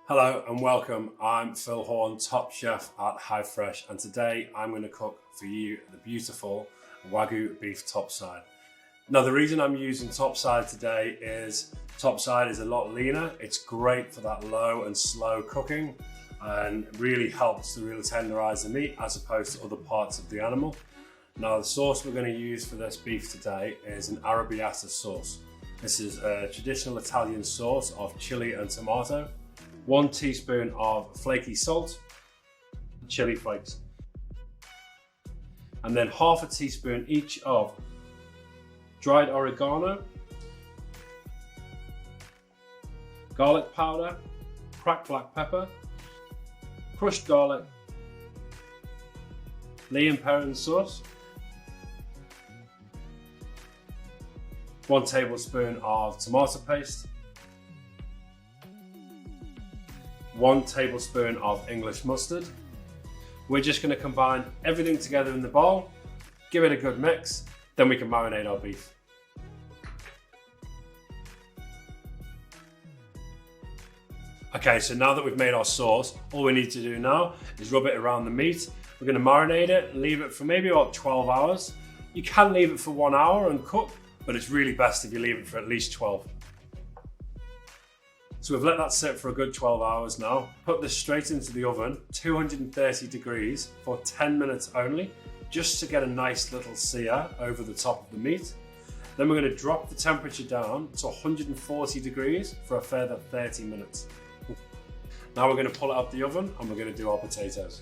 Hello and welcome. I'm Phil Horne, top chef at High Fresh, and today I'm going to cook for you the beautiful Wagyu beef topside. Now the reason I'm using topside today is topside is a lot leaner. It's great for that low and slow cooking and really helps to really tenderize the meat as opposed to other parts of the animal. Now the sauce we're going to use for this beef today is an Arrabbiata sauce. This is a traditional Italian sauce of chili and tomato. 1 teaspoon of flaky salt, chili flakes, and then half a teaspoon each of dried oregano, garlic powder, cracked black pepper, crushed garlic, Lea and Perrins sauce, 1 tablespoon of tomato paste, 1 tablespoon of English mustard. We're just going to combine everything together in the bowl, give it a good mix, then we can marinate our beef. Okay, so now that we've made our sauce, all we need to do now is rub it around the meat. We're going to marinate it, leave it for maybe about 12 hours. You can leave it for 1 hour and cook, but it's really best if you leave it for at least 12. So we've let that sit for a good 12 hours now. Put this straight into the oven, 230 degrees for 10 minutes only, just to get a nice little sear over the top of the meat. Then we're going to drop the temperature down to 140 degrees for a further 30 minutes. Now we're going to pull it out the oven and we're going to do our potatoes.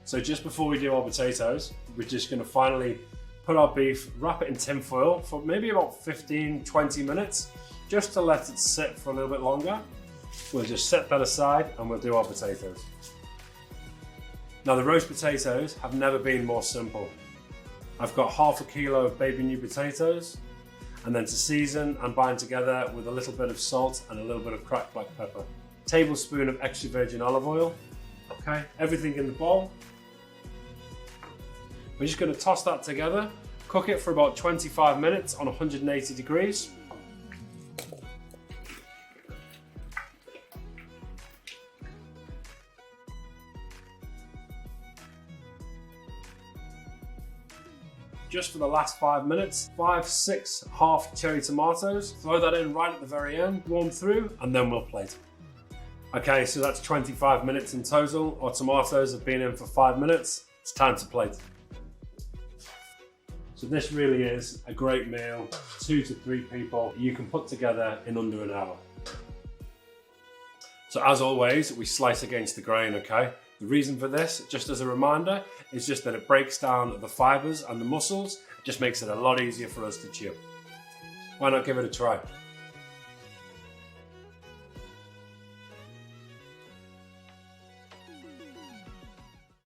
So just before we do our potatoes, we're just going to finally put our beef, wrap it in tin foil for maybe about 15-20 minutes, just to let it sit for a little bit longer. We'll just set that aside and we'll do our potatoes. Now the roast potatoes have never been more simple. I've got half a kilo of baby new potatoes, and then to season and bind together with a little bit of salt and a little bit of cracked black pepper. Tablespoon of extra virgin olive oil. Okay, everything in the bowl. We're just going to toss that together, cook it for about 25 minutes on 180 degrees. Just for the last 5 minutes, 5-6 half cherry tomatoes. Throw that in right at the very end, warm through, and then we'll plate. Okay, so that's 25 minutes in total. Our tomatoes have been in for 5 minutes. It's time to plate. So this really is a great meal, 2 to 3 people you can put together in under an hour. So as always, we slice against the grain, okay? The reason for this, just as a reminder, is just that it breaks down the fibers and the muscles. It just makes it a lot easier for us to chew. Why not give it a try?